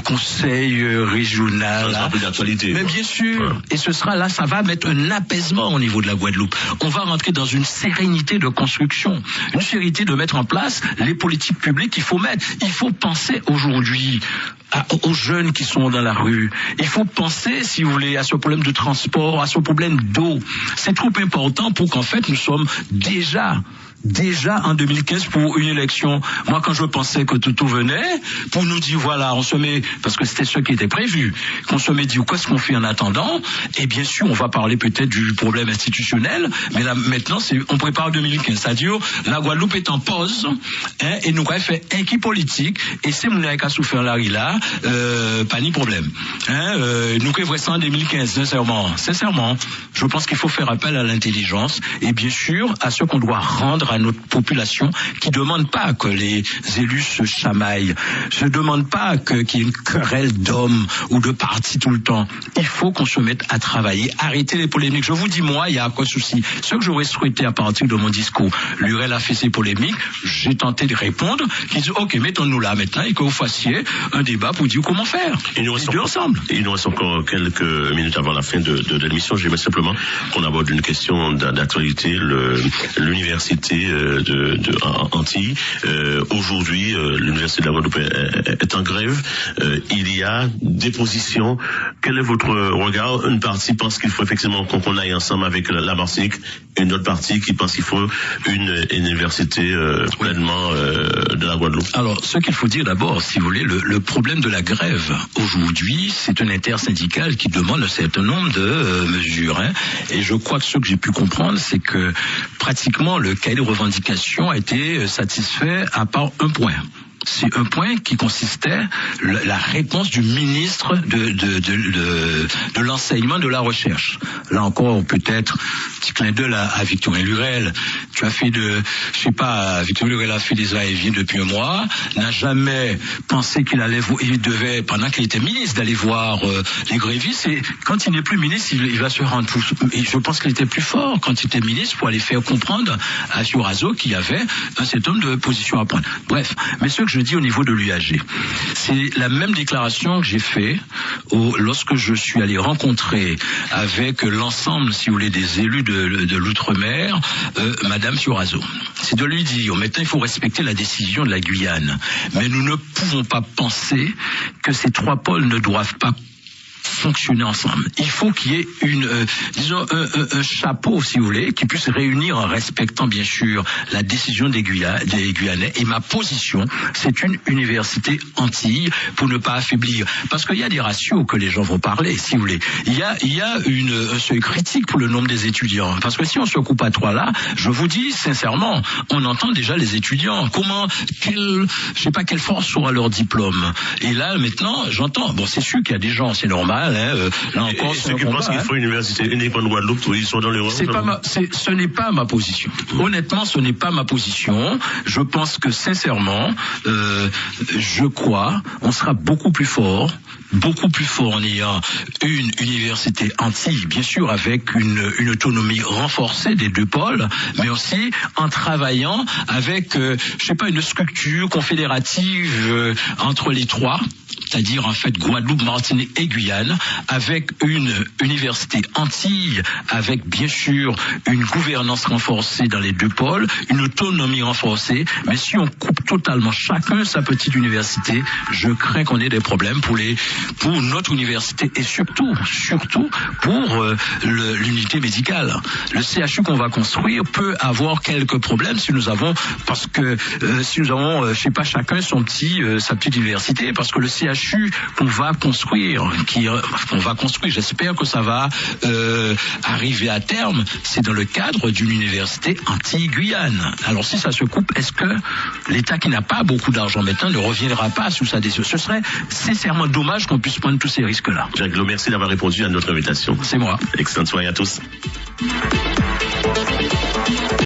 conseil régional, ça plus d'actualité. Mais bien sûr, ouais. Et ce sera là, ça va mettre un apaisement au niveau de la Guadeloupe. On va rentrer dans une sérénité de construction, une sérénité de mettre en place les politiques publiques qu'il faut mettre. Il faut penser aujourd'hui aux jeunes qui sont dans la rue. Il faut penser, si vous voulez, à ce problème de transport, à ce problème d'eau. C'est trop important pour qu'en fait nous sommes déjà en 2015 pour une élection. Moi, quand je pensais que tout venait, pour nous dire, voilà, on se met, parce que c'était ce qui était prévu, qu'on se met dit, qu'est-ce qu'on fait en attendant? Et bien sûr, on va parler peut-être du problème institutionnel, mais là, maintenant, on prépare 2015. C'est-à-dire, la Guadeloupe est en pause, et nous avons fait un qui politique, et c'est mon a souffert là, pas ni problème. Nous avons ça en 2015, sincèrement. Je pense qu'il faut faire appel à l'intelligence, et bien sûr, à ce qu'on doit rendre à notre population qui ne demande pas que les élus se chamaillent, je ne demande pas qu'il y ait une querelle d'hommes ou de partis tout le temps. Il faut qu'on se mette à travailler, arrêter les polémiques. Je vous dis, moi, il y a quoi souci. Ce que j'aurais souhaité à partir de mon discours, Lurel a fait ses polémiques, j'ai tenté de répondre, qu'ils disent, ok, mettons-nous là maintenant et que vous fassiez un débat pour dire comment faire. Il nous reste encore quelques minutes avant la fin de l'émission. J'aimerais simplement qu'on aborde une question d'actualité, l'université de Antilles. Aujourd'hui, l'université de la Guadeloupe est en grève. Il y a des positions. Quel est votre regard? Une partie pense qu'il faut effectivement qu'on aille ensemble avec la Martinique, une autre partie qui pense qu'il faut une université pleinement de la Guadeloupe. Alors, ce qu'il faut dire d'abord, si vous voulez, le problème de la grève aujourd'hui, c'est une intersyndicale qui demande un certain nombre de mesures. Et je crois que ce que j'ai pu comprendre, c'est que pratiquement le cahier de revendication a été satisfait à part un point. C'est un point qui consistait la réponse du ministre de l'enseignement, de la recherche. Là encore, peut-être, petit clin d'œil à Victorien Lurel. Tu as fait Victorien Lurel a fait des va-et-vient depuis un mois, n'a jamais pensé il devait, pendant qu'il était ministre, d'aller voir les grévistes. Et quand il n'est plus ministre, il va se rendre. Et je pense qu'il était plus fort quand il était ministre pour aller faire comprendre à Fioraso qu'il y avait un certain nombre de positions à prendre. Bref, mais ce que je je dis au niveau de l'UAG. C'est la même déclaration que j'ai fait lorsque je suis allé rencontrer avec l'ensemble, si vous voulez, des élus de l'outre-mer, Madame Fioraso. C'est de lui dire, maintenant il faut respecter la décision de la Guyane. Mais nous ne pouvons pas penser que ces trois pôles ne doivent pas fonctionner ensemble. Il faut qu'il y ait un chapeau, si vous voulez, qui puisse réunir en respectant bien sûr la décision des Guyanais. Et ma position, c'est une université Antilles pour ne pas affaiblir. Parce qu'il y a des ratios que les gens vont parler, si vous voulez. Il y a un seuil critique pour le nombre des étudiants. Parce que si on se coupe à trois là, je vous dis sincèrement, on entend déjà les étudiants. Je sais pas quelle force aura leur diplôme. Et là, maintenant, j'entends, bon, c'est sûr qu'il y a des gens, c'est normal. Là encore, ceux qui pensent qu'il faut une université unique en Guadeloupe, ils sont dans l'erreur. Ce n'est pas ma position. Honnêtement, ce n'est pas ma position. Je pense que sincèrement, je crois, on sera beaucoup plus fort en ayant une université Antilles, bien sûr, avec une autonomie renforcée des deux pôles, mais aussi en travaillant avec, une structure confédérative entre les trois. C'est-à-dire en fait Guadeloupe, Martinique et Guyane, avec une université Antilles, avec bien sûr une gouvernance renforcée dans les deux pôles, une autonomie renforcée, mais si on coupe totalement chacun sa petite université, je crains qu'on ait des problèmes pour notre université et surtout pour l'unité médicale. Le CHU qu'on va construire peut avoir quelques problèmes si nous avons chacun sa petite université, parce que le CHU qu'on va construire, j'espère que ça va arriver à terme, c'est dans le cadre d'une université Antilles-Guyane. Alors si ça se coupe, est-ce que l'État qui n'a pas beaucoup d'argent maintenant ne reviendra pas sous sa décision? Ce serait sincèrement dommage qu'on puisse prendre tous ces risques-là. Jacques Glo, merci d'avoir répondu à notre invitation. C'est moi. Excellente soirée à tous.